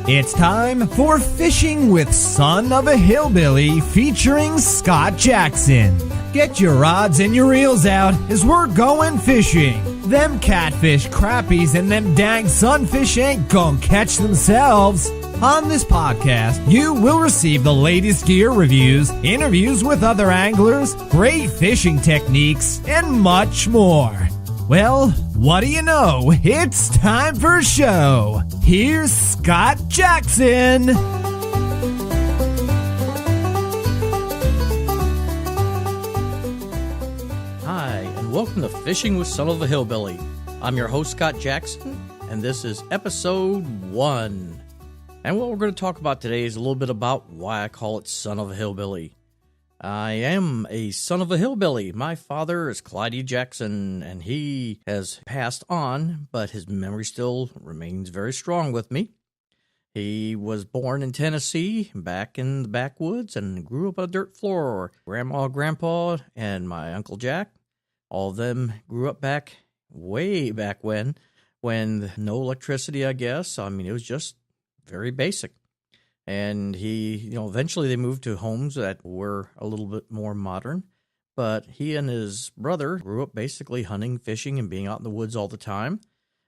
It's time for Fishing with Son of a Hillbilly featuring Scott Jackson. Get your rods and your reels out as we're going fishing. Them catfish, crappies, and them dang sunfish ain't gonna catch themselves. On this podcast, you will receive the latest gear reviews, interviews with other anglers, great fishing techniques, and much more. Well, what do you know? It's time for a show. Here's Scott Jackson. Hi, and welcome to Fishing with Son of a Hillbilly. I'm your host, Scott Jackson, and this is episode 1. And what we're going to talk about today is a little bit about why I call it Son of a Hillbilly. I am a son of a hillbilly. My father is Wtih Jackson, and he has passed on, but his memory still remains very strong with me. He was born in Tennessee, back in the backwoods, and grew up on a dirt floor. Grandma, Grandpa, and my Uncle Jack, all of them grew up back, way back when no electricity, I guess. I mean, it was just very basic. And he, eventually they moved to homes that were a little bit more modern. But he and his brother grew up basically hunting, fishing, and being out in the woods all the time.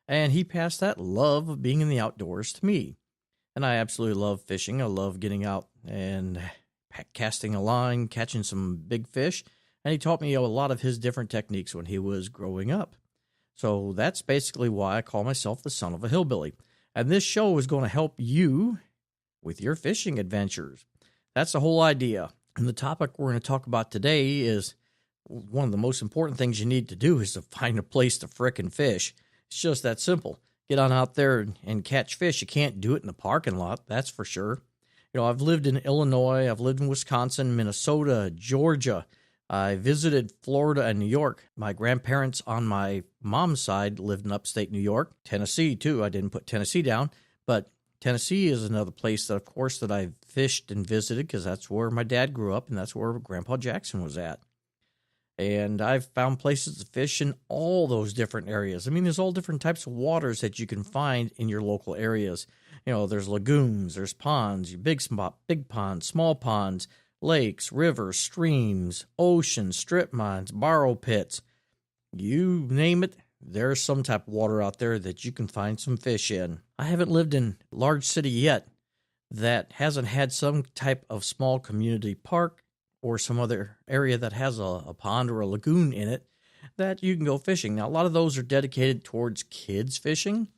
And he passed that love of being in the outdoors to me. And I absolutely love fishing. I love getting out and casting a line, catching some big fish. And he taught me a lot of his different techniques when he was growing up. So that's basically why I call myself the son of a hillbilly. And this show is going to help you with your fishing adventures. That's the whole idea. And the topic we're going to talk about today is one of the most important things you need to do is to find a place to frickin' fish. It's just that simple. Get on out there and catch fish. You can't do it in the parking lot, that's for sure. I've lived in Illinois, I've lived in Wisconsin, Minnesota, Georgia. I visited Florida and New York. My grandparents on my mom's side lived in upstate New York. Tennessee, too. I didn't put Tennessee down, but Tennessee is another place that, of course, that I've fished and visited because that's where my dad grew up and that's where Grandpa Jackson was at. And I've found places to fish in all those different areas. I mean, there's all different types of waters that you can find in your local areas. There's lagoons, there's ponds, big ponds, small ponds, lakes, rivers, streams, oceans, strip mines, borrow pits. You name it. There's some type of water out there that you can find some fish in. I haven't lived in a large city yet that hasn't had some type of small community park or some other area that has a pond or a lagoon in it that you can go fishing. Now, a lot of those are dedicated towards kids fishing,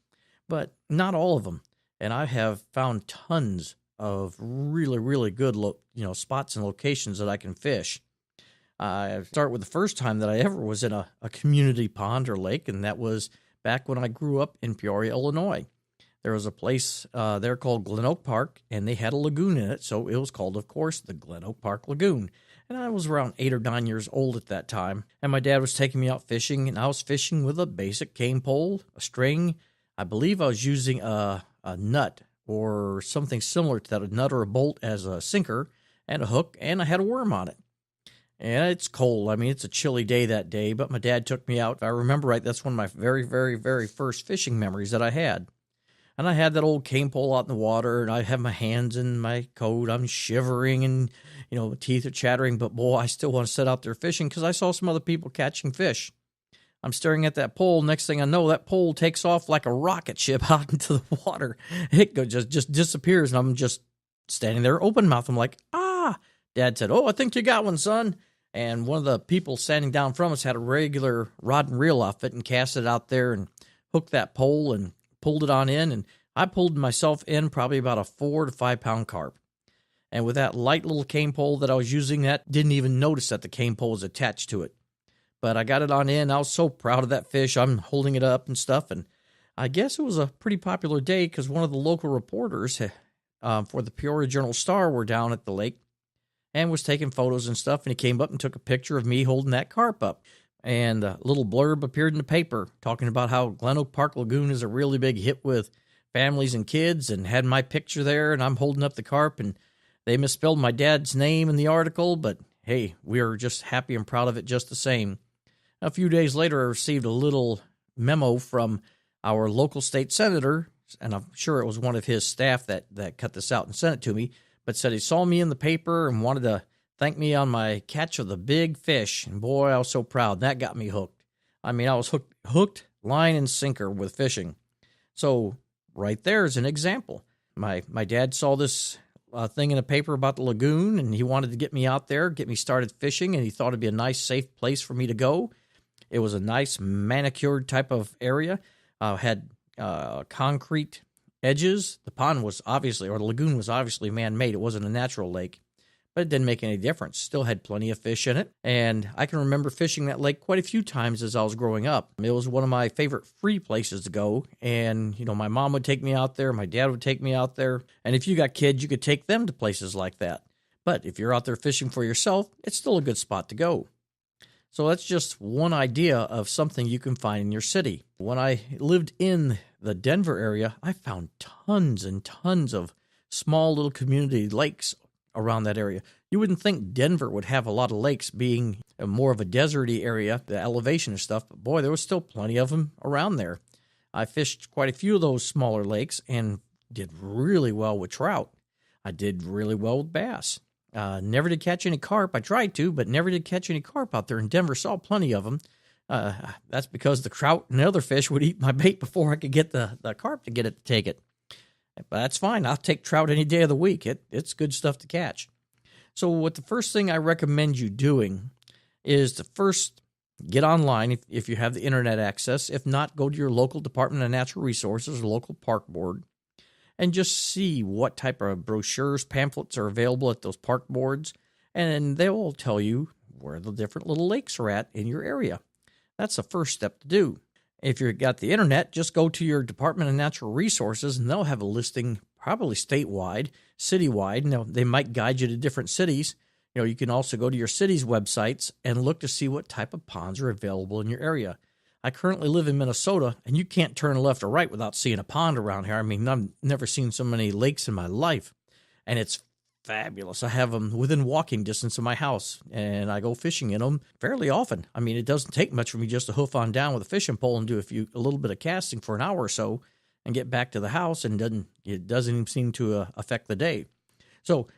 but not all of them. And I have found tons of really, really good spots and locations that I can fish. I start with the first time that I ever was in a community pond or lake, and that was back when I grew up in Peoria, Illinois. There was a place there called Glen Oak Park, and they had a lagoon in it, so it was called, of course, the Glen Oak Park Lagoon. And I was around 8 or 9 years old at that time, and my dad was taking me out fishing, and I was fishing with a basic cane pole, a string. I believe I was using a nut or something similar to that, a nut or a bolt as a sinker, and a hook, and I had a worm on it. And it's cold. I mean, it's a chilly day that day, but my dad took me out. If I remember right, that's one of my very, very, very first fishing memories that I had. And I had that old cane pole out in the water, and I have my hands in my coat. I'm shivering, and, my teeth are chattering, but boy, I still want to sit out there fishing because I saw some other people catching fish. I'm staring at that pole. Next thing I know, that pole takes off like a rocket ship out into the water. It just disappears, and I'm just standing there open mouth. I'm like, Dad said, "Oh, I think you got one, son." And one of the people standing down from us had a regular rod and reel outfit and cast it out there and hooked that pole and pulled it on in. And I pulled myself in probably about a 4 to 5 pound carp. And with that light little cane pole that I was using, that didn't even notice that the cane pole was attached to it. But I got it on in. I was so proud of that fish. I'm holding it up and stuff. And I guess it was a pretty popular day because one of the local reporters for the Peoria Journal-Star were down at the lake and was taking photos and stuff, and he came up and took a picture of me holding that carp up. And a little blurb appeared in the paper talking about how Glen Oak Park Lagoon is a really big hit with families and kids, and had my picture there, and I'm holding up the carp, and they misspelled my dad's name in the article, but hey, we are just happy and proud of it just the same. A few days later, I received a little memo from our local state senator and I'm sure it was one of his staff that cut this out and sent it to me, but said he saw me in the paper and wanted to thank me on my catch of the big fish. And boy, I was so proud. That got me hooked. I mean, I was hooked line and sinker with fishing. So right there is an example. My dad saw this thing in a paper about the lagoon, and he wanted to get me out there, get me started fishing, and he thought it'd be a nice, safe place for me to go. It was a nice manicured type of area. Had concrete edges. The pond was obviously, or the lagoon was obviously man-made. It wasn't a natural lake, but it didn't make any difference. Still had plenty of fish in it, and I can remember fishing that lake quite a few times as I was growing up. It was one of my favorite free places to go, and, my mom would take me out there, my dad would take me out there, and if you got kids, you could take them to places like that. But if you're out there fishing for yourself, it's still a good spot to go. So that's just one idea of something you can find in your city. When I lived in the Denver area, I found tons and tons of small little community lakes around that area. You wouldn't think Denver would have a lot of lakes, being more of a deserty area, the elevation and stuff, but boy, there was still plenty of them around there. I fished quite a few of those smaller lakes and did really well with trout. I did really well with bass. Never did catch any carp. I tried to, but never did catch any carp out there in Denver. Saw plenty of them. That's because the trout and the other fish would eat my bait before I could get the carp to get it to take it. But that's fine. I'll take trout any day of the week. It's good stuff to catch. So the first thing I recommend you doing is to first get online if you have the internet access. If not, go to your local Department of Natural Resources or local park board and just see what type of brochures, pamphlets are available at those park boards, and they will tell you where the different little lakes are at in your area. That's the first step to do. If you've got the internet, just go to your Department of Natural Resources, and they'll have a listing, probably statewide, citywide. Now, they might guide you to different cities. You can also go to your city's websites and look to see what type of ponds are available in your area. I currently live in Minnesota, and you can't turn left or right without seeing a pond around here. I mean, I've never seen so many lakes in my life, and it's fabulous. I have them within walking distance of my house, and I go fishing in them fairly often. I mean, it doesn't take much for me just to hoof on down with a fishing pole and do a little bit of casting for an hour or so and get back to the house, and it doesn't even seem to affect the day. So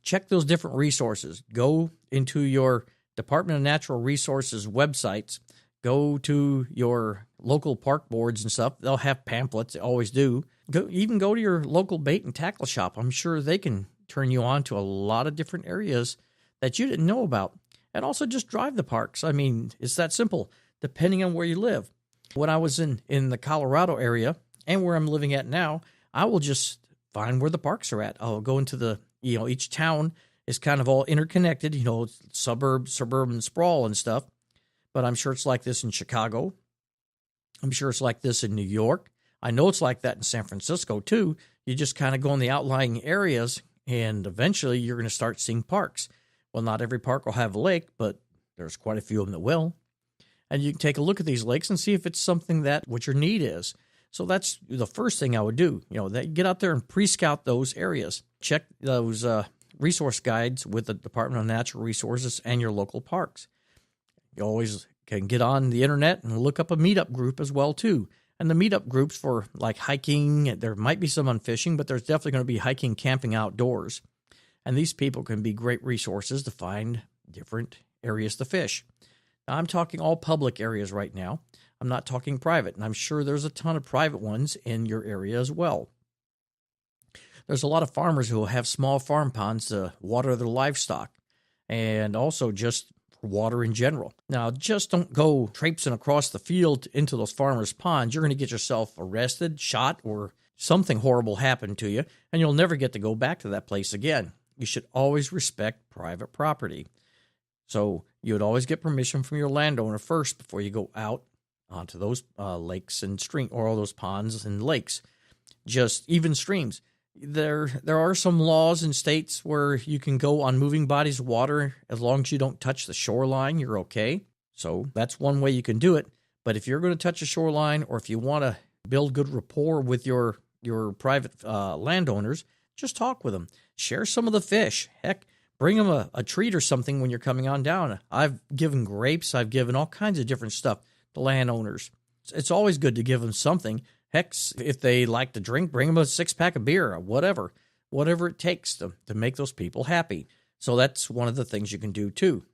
check those different resources. Go into your Department of Natural Resources websites. Go to your local park boards and stuff. They'll have pamphlets. They always do. Even go to your local bait and tackle shop. I'm sure they can turn you on to a lot of different areas that you didn't know about. And also just drive the parks. I mean, it's that simple, depending on where you live. When I was in the Colorado area and where I'm living at now, I will just find where the parks are at. I'll go into each town is kind of all interconnected, suburban sprawl and stuff. But I'm sure it's like this in Chicago. I'm sure it's like this in New York. I know it's like that in San Francisco, too. You just kind of go in the outlying areas, and eventually you're going to start seeing parks. Well, not every park will have a lake, but there's quite a few of them that will. And you can take a look at these lakes and see if it's something what your need is. So that's the first thing I would do. Get out there and pre-scout those areas. Check those resource guides with the Department of Natural Resources and your local parks. You always can get on the internet and look up a meetup group as well, too. And the meetup groups for like hiking, there might be some on fishing, but there's definitely going to be hiking, camping outdoors. And these people can be great resources to find different areas to fish. Now, I'm talking all public areas right now. I'm not talking private, and I'm sure there's a ton of private ones in your area as well. There's a lot of farmers who will have small farm ponds to water their livestock, and also just water in general. Now, just don't go traipsing across the field into those farmers' ponds. You're going to get yourself arrested, shot, or something horrible happen to you, and you'll never get to go back to that place again. You should always respect private property. So you would always get permission from your landowner first before you go out onto those lakes and stream, or all those ponds and lakes. Just even streams. There are some laws in states where you can go on moving bodies of water as long as you don't touch the shoreline, you're okay. So that's one way you can do it. But if you're going to touch a shoreline, or if you want to build good rapport with your private landowners, just talk with them. Share some of the fish. Heck, bring them a treat or something when you're coming on down. I've given grapes. I've given all kinds of different stuff to landowners. It's always good to give them something. Heck, if they like to drink, bring them a 6-pack of beer or whatever it takes to make those people happy. So that's one of the things you can do too.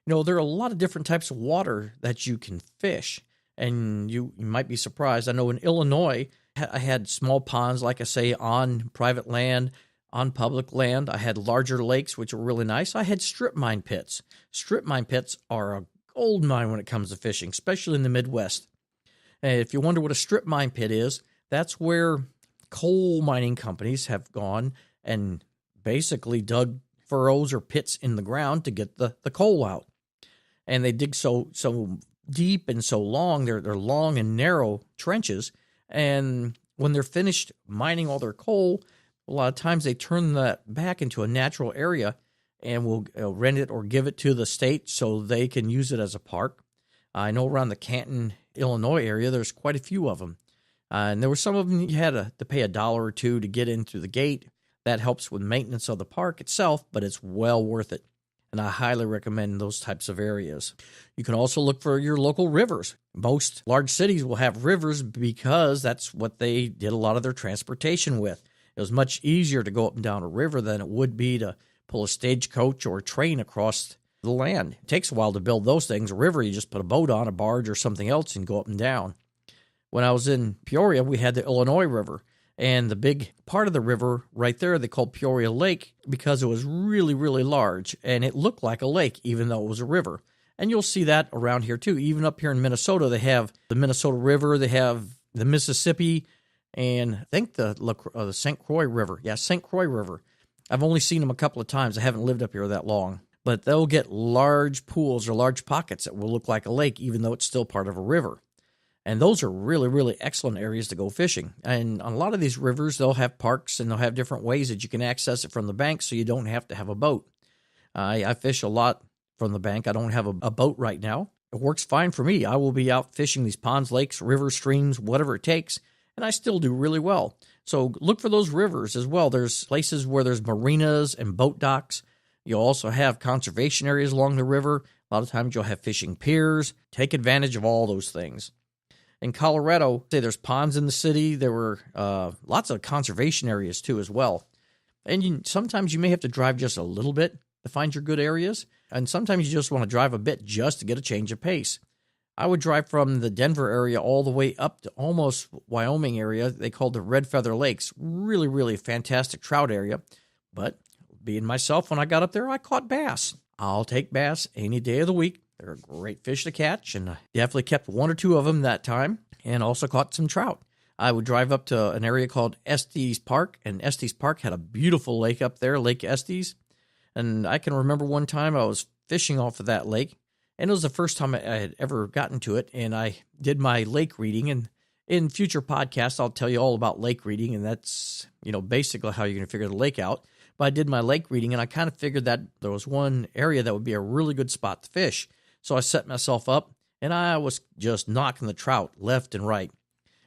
There are a lot of different types of water that you can fish, and you might be surprised. I know in Illinois, I had small ponds, like I say, on private land, on public land. I had larger lakes, which were really nice. I had strip mine pits. Strip mine pits are a gold mine when it comes to fishing, especially in the Midwest. And if you wonder what a strip mine pit is, that's where coal mining companies have gone and basically dug furrows or pits in the ground to get the coal out. And they dig so deep and so long, they're long and narrow trenches. And when they're finished mining all their coal, a lot of times they turn that back into a natural area and will rent it or give it to the state so they can use it as a park. I know around the Canton, Illinois area, there's quite a few of them. And there were some of them you had to pay $1 or $2 to get in through the gate. That helps with maintenance of the park itself, but it's well worth it. And I highly recommend those types of areas. You can also look for your local rivers. Most large cities will have rivers because that's what they did a lot of their transportation with. It was much easier to go up and down a river than it would be to pull a stagecoach or a train across the land. It takes a while to build those things. A river, you just put a boat on, a barge or something else and go up and down. When I was in Peoria, we had the Illinois River. And the big part of the river right there, they called Peoria Lake because it was really, really large. And it looked like a lake, even though it was a river. And you'll see that around here, too. Even up here in Minnesota, they have the Minnesota River. They have the Mississippi. And I think the St. Croix River. Yeah, St. Croix River. I've only seen them a couple of times. I haven't lived up here that long. But they'll get large pools or large pockets that will look like a lake, even though it's still part of a river. And those are really, really excellent areas to go fishing. And on a lot of these rivers, they'll have parks and they'll have different ways that you can access it from the bank so you don't have to have a boat. I fish a lot from the bank. I don't have a boat right now. It works fine for me. I will be out fishing these ponds, lakes, rivers, streams, whatever it takes, and I still do really well. So look for those rivers as well. There's places where there's marinas and boat docks. You'll also have conservation areas along the river. A lot of times you'll have fishing piers. Take advantage of all those things. In Colorado, there's ponds in the city. There were lots of conservation areas, too, as well. And sometimes you may have to drive just a little bit to find your good areas. And sometimes you just want to drive a bit just to get a change of pace. I would drive from the Denver area all the way up to almost Wyoming area. They called the Red Feather Lakes. Really, really fantastic trout area. But being myself, when I got up there, I caught bass. I'll take bass any day of the week. They're a great fish to catch, and I definitely kept 1 or 2 of them that time, and also caught some trout. I would drive up to an area called Estes Park, and Estes Park had a beautiful lake up there, Lake Estes. And I can remember one time I was fishing off of that lake, and it was the first time I had ever gotten to it, and I did my lake reading. And in future podcasts, I'll tell you all about lake reading, and that's, basically how you're going to figure the lake out. But I did my lake reading, and I kind of figured that there was one area that would be a really good spot to fish. So I set myself up, and I was just knocking the trout left and right.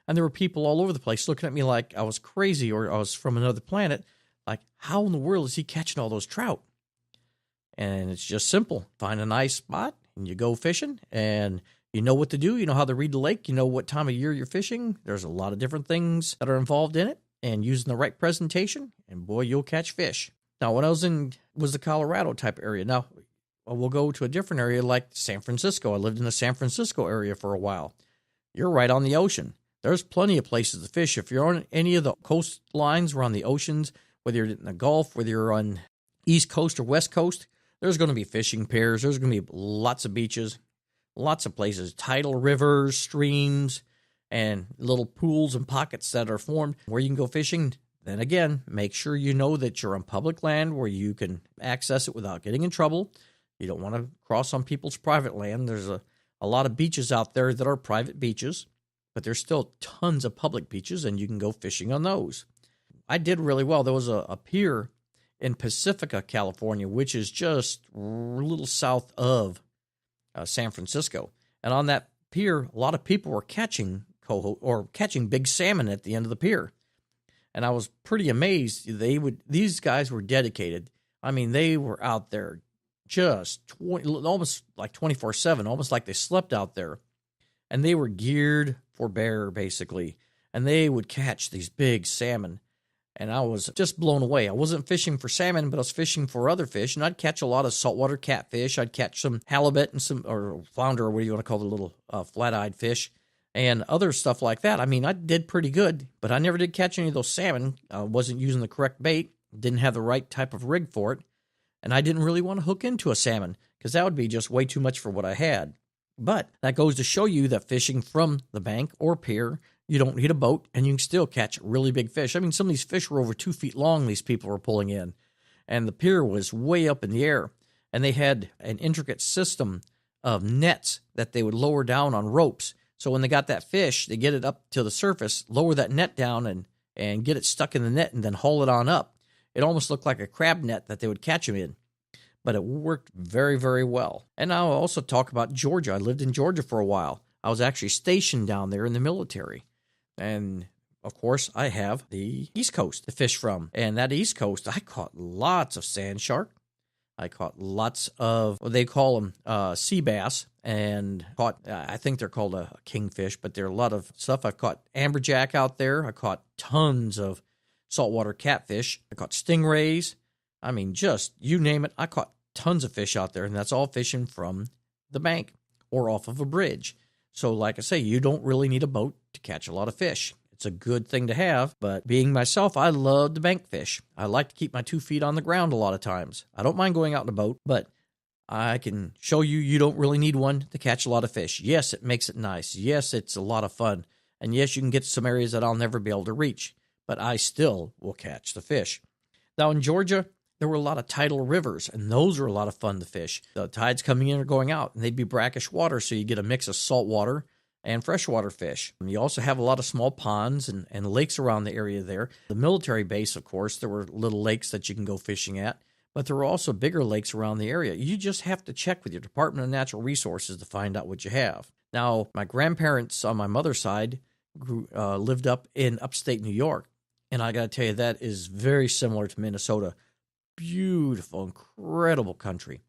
And there were people all over the place looking at me like I was crazy or I was from another planet. Like, how in the world is he catching all those trout? And it's just simple. Find a nice spot, and you go fishing, and you know what to do. You know how to read the lake. You know what time of year you're fishing. There's a lot of different things that are involved in it, and using the right presentation, and boy, you'll catch fish. Now, when I was the Colorado type area. Now, we'll go to a different area like San Francisco. I lived in the San Francisco area for a while. You're right on the ocean. There's plenty of places to fish. If you're on any of the coastlines or on the oceans, whether you're in the Gulf, whether you're on East Coast or West Coast, there's going to be fishing piers. There's going to be lots of beaches, lots of places, tidal rivers, streams, and little pools and pockets that are formed where you can go fishing. Then again, make sure you know that you're on public land where you can access it without getting in trouble. You don't want to cross on people's private land. There's a lot of beaches out there that are private beaches, but there's still tons of public beaches, and you can go fishing on those. I did really well. There was a pier in Pacifica, California, which is just a little south of San Francisco. And on that pier, a lot of people were catching big salmon at the end of the pier. And I was pretty amazed. These guys were dedicated. I mean, they were out there just almost like 24/7, almost like they slept out there. And they were geared for bear, basically. and they would catch these big salmon. And I was just blown away. I wasn't fishing for salmon, but I was fishing for other fish, and I'd catch a lot of saltwater catfish. I'd catch some halibut and some, or flounder, or what do you want to call the little flat-eyed fish, and other stuff like that. I mean, I did pretty good, but I never did catch any of those salmon. I wasn't using the correct bait, didn't have the right type of rig for it, and I didn't really want to hook into a salmon because that would be just way too much for what I had. But that goes to show you that fishing from the bank or pier, you don't need a boat, and you can still catch really big fish. I mean, some of these fish were over 2 feet long, these people were pulling in, and the pier was way up in the air, and they had an intricate system of nets that they would lower down on ropes. So when they got that fish, they get it up to the surface, lower that net down, and get it stuck in the net, and then haul it on up. It almost looked like a crab net that they would catch them in, but it worked very, very well. And I'll also talk about Georgia. I lived in Georgia for a while. I was actually stationed down there in the military. And, of course, I have the East Coast to fish from. And that East Coast, I caught lots of sand shark. I caught lots of, what they call them, sea bass. And caught, I think they're called a kingfish, but there are a lot of stuff. I caught amberjack out there. I caught tons of saltwater catfish. I caught stingrays. I mean, just, you name it, I caught tons of fish out there. And that's all fishing from the bank or off of a bridge. So like I say, you don't really need a boat to catch a lot of fish. It's a good thing to have, but being myself, I love to bank fish. I like to keep my 2 feet on the ground a lot of times. I don't mind going out in a boat, but I can show you, you don't really need one to catch a lot of fish. Yes, it makes it nice. Yes, it's a lot of fun. And yes, you can get to some areas that I'll never be able to reach, but I still will catch the fish. Now in Georgia, there were a lot of tidal rivers, and those are a lot of fun to fish. The tides coming in or going out, and they'd be brackish water, so you get a mix of saltwater and freshwater fish. And you also have a lot of small ponds and lakes around the area there. The military base, of course, there were little lakes that you can go fishing at, but there were also bigger lakes around the area. You just have to check with your Department of Natural Resources to find out what you have. Now, my grandparents on my mother's side lived up in upstate New York, and I got to tell you, that is very similar to Minnesota. Beautiful, incredible country.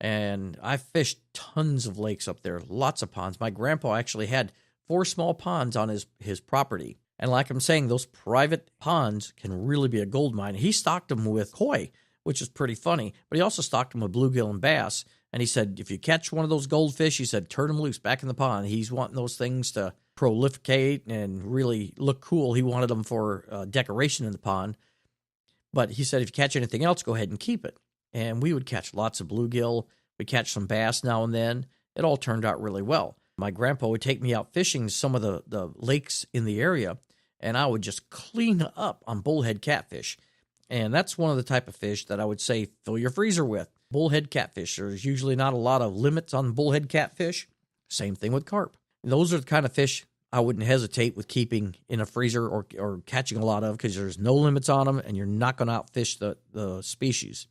And I fished tons of lakes up there, lots of ponds. My grandpa actually had 4 small ponds on his property. And like I'm saying, those private ponds can really be a gold mine. He stocked them with koi, which is pretty funny, but he also stocked them with bluegill and bass. And he said, if you catch one of those goldfish, he said, turn them loose back in the pond. He's wanting those things to proliferate and really look cool. He wanted them for decoration in the pond. But he said, if you catch anything else, go ahead and keep it. And we would catch lots of bluegill. We'd catch some bass now and then. It all turned out really well. My grandpa would take me out fishing some of the lakes in the area, and I would just clean up on bullhead catfish. And that's one of the type of fish that I would say fill your freezer with. Bullhead catfish. There's usually not a lot of limits on bullhead catfish. Same thing with carp. Those are the kind of fish I wouldn't hesitate with keeping in a freezer or catching a lot of, because there's no limits on them and you're not going to outfish the species.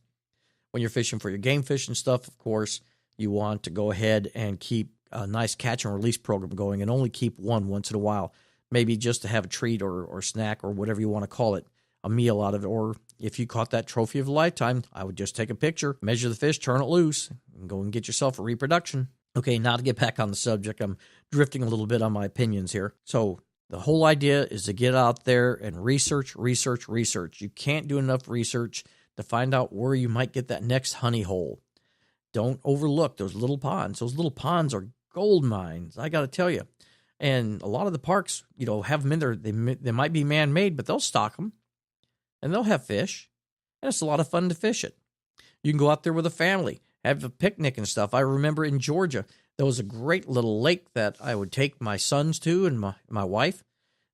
When you're fishing for your game fish and stuff, of course, you want to go ahead and keep a nice catch and release program going and only keep one once in a while, maybe just to have a treat or snack or whatever you want to call it, a meal out of it. Or if you caught that trophy of a lifetime, I would just take a picture, measure the fish, turn it loose, and go and get yourself a reproduction. Okay, now to get back on the subject, I'm drifting a little bit on my opinions here. So the whole idea is to get out there and research. You can't do enough research to find out where you might get that next honey hole. Don't overlook those little ponds. Those little ponds are gold mines, I got to tell you. And a lot of the parks, have them in there. They might be man-made, but they'll stock them, and they'll have fish, and it's a lot of fun to fish it. You can go out there with a family, have a picnic and stuff. I remember in Georgia, there was a great little lake that I would take my sons to and my wife,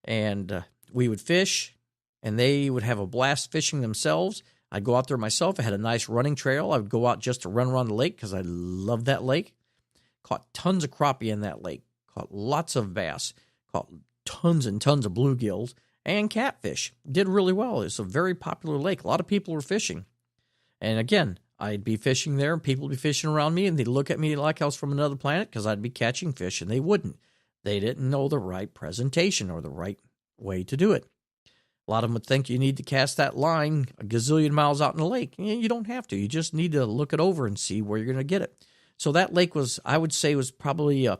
and we would fish, and they would have a blast fishing themselves. I'd go out there myself. I had a nice running trail. I would go out just to run around the lake because I love that lake. Caught tons of crappie in that lake. Caught lots of bass. Caught tons and tons of bluegills and catfish. Did really well. It's a very popular lake. A lot of people were fishing. And again, I'd be fishing there, and people would be fishing around me, and they'd look at me like I was from another planet because I'd be catching fish, and they wouldn't. They didn't know the right presentation or the right way to do it. A lot of them would think you need to cast that line a gazillion miles out in the lake. You don't have to. You just need to look it over and see where you're going to get it. So that lake was, I would say, was probably a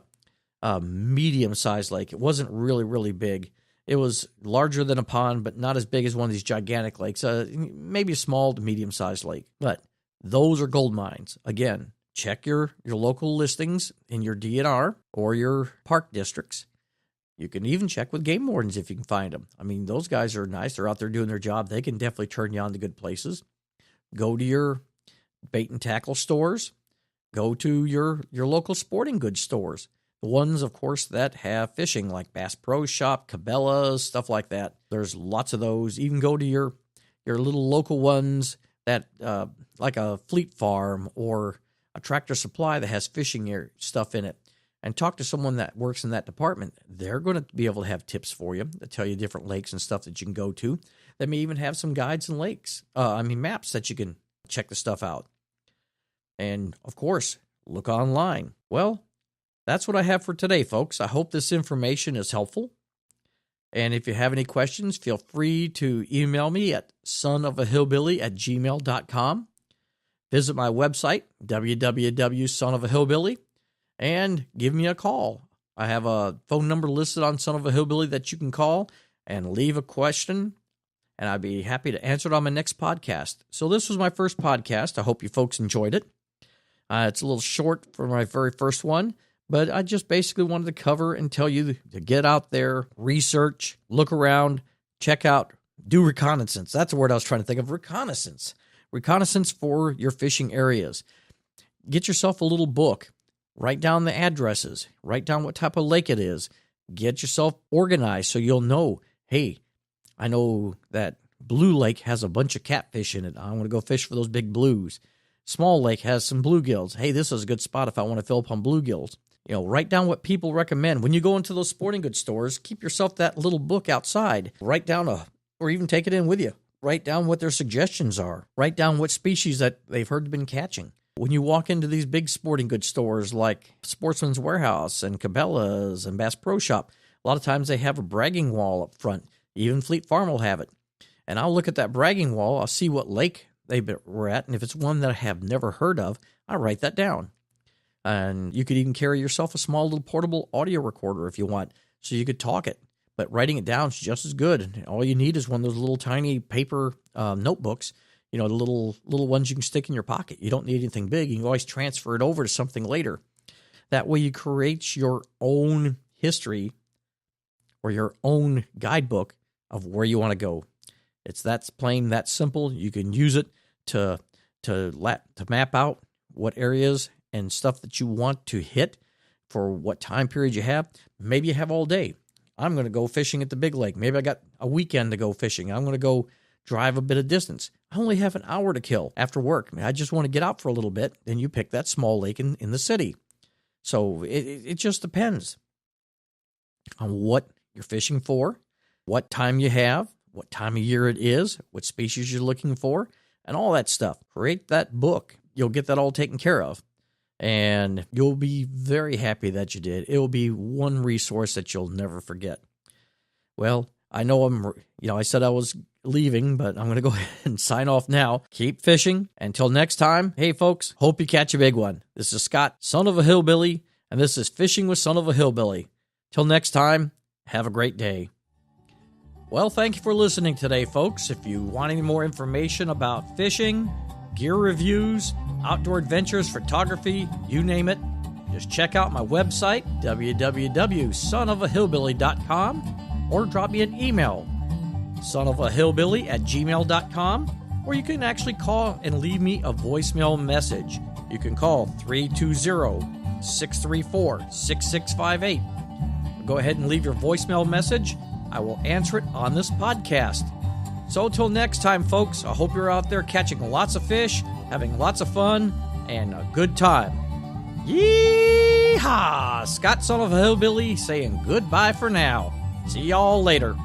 medium-sized lake. It wasn't really, really big. It was larger than a pond, but not as big as one of these gigantic lakes. Maybe a small to medium-sized lake. But those are gold mines. Again, check your local listings in your DNR or your park districts. You can even check with game wardens if you can find them. I mean, those guys are nice. They're out there doing their job. They can definitely turn you on to good places. Go to your bait and tackle stores. Go to your local sporting goods stores. The ones, of course, that have fishing, like Bass Pro Shop, Cabela's, stuff like that. There's lots of those. Even go to your little local ones that, like a Fleet Farm or a Tractor Supply that has fishing stuff in it, and talk to someone that works in that department. They're going to be able to have tips for you that tell you different lakes and stuff that you can go to. They may even have some guides and maps that you can check the stuff out. And, of course, look online. Well, that's what I have for today, folks. I hope this information is helpful. And if you have any questions, feel free to email me at sonofahillbilly@gmail.com. Visit my website, www.sonofahillbilly, and give me a call. I have a phone number listed on Son of a Hillbilly that you can call and leave a question, and I'd be happy to answer it on my next podcast. So this was my first podcast. I hope you folks enjoyed it. It's a little short for my very first one, but I just basically wanted to cover and tell you to get out there, research, look around, check out, do reconnaissance. That's the word I was trying to think of, reconnaissance. Reconnaissance for your fishing areas. Get yourself a little book. Write down the addresses. Write down what type of lake it is. Get yourself organized so you'll know, hey, I know that Blue Lake has a bunch of catfish in it. I want to go fish for those big blues. Small Lake has some bluegills. Hey, this is a good spot if I want to fill up on bluegills. Write down what people recommend. When you go into those sporting goods stores, keep yourself that little book outside. Write down or even take it in with you. Write down what their suggestions are. Write down what species that they've heard been catching. When you walk into these big sporting goods stores like Sportsman's Warehouse and Cabela's and Bass Pro Shop, a lot of times they have a bragging wall up front. Even Fleet Farm will have it. And I'll look at that bragging wall. I'll see what lake they were at. And if it's one that I have never heard of, I'll write that down. And you could even carry yourself a small little portable audio recorder if you want, so you could talk it. But writing it down is just as good. All you need is one of those little tiny paper notebooks, the little ones you can stick in your pocket. You don't need anything big. You can always transfer it over to something later. That way you create your own history or your own guidebook of where you want to go. It's that plain, that simple. You can use it to map out what areas and stuff that you want to hit for what time period you have. Maybe you have all day. I'm going to go fishing at the big lake. Maybe I got a weekend to go fishing. I'm going to go drive a bit of distance. I only have an hour to kill after work. I just want to get out for a little bit. Then you pick that small lake in the city. So it just depends on what you're fishing for, what time you have, what time of year it is, what species you're looking for, and all that stuff. Create that book. You'll get that all taken care of. And you'll be very happy that you did. It will be one resource that you'll never forget. Well, I know I said I was leaving, but I'm going to go ahead and sign off now. Keep fishing. Until next time, hey folks, hope you catch a big one. This is Scott, Son of a Hillbilly, and this is Fishing with Son of a Hillbilly. Till next time, have a great day. Well, thank you for listening today, folks. If you want any more information about fishing, gear reviews, outdoor adventures, photography, you name it, just check out my website, www.sonofahillbilly.com, or drop me an email, sonofahillbilly@gmail.com, or you can actually call and leave me a voicemail message. You can call 320-634-6658. Go ahead and leave your voicemail message. I will answer it on this podcast. So till next time, folks, I hope you're out there catching lots of fish, having lots of fun, and a good time. Yee-haw! Scott, Son of a Hillbilly, saying goodbye for now. See y'all later.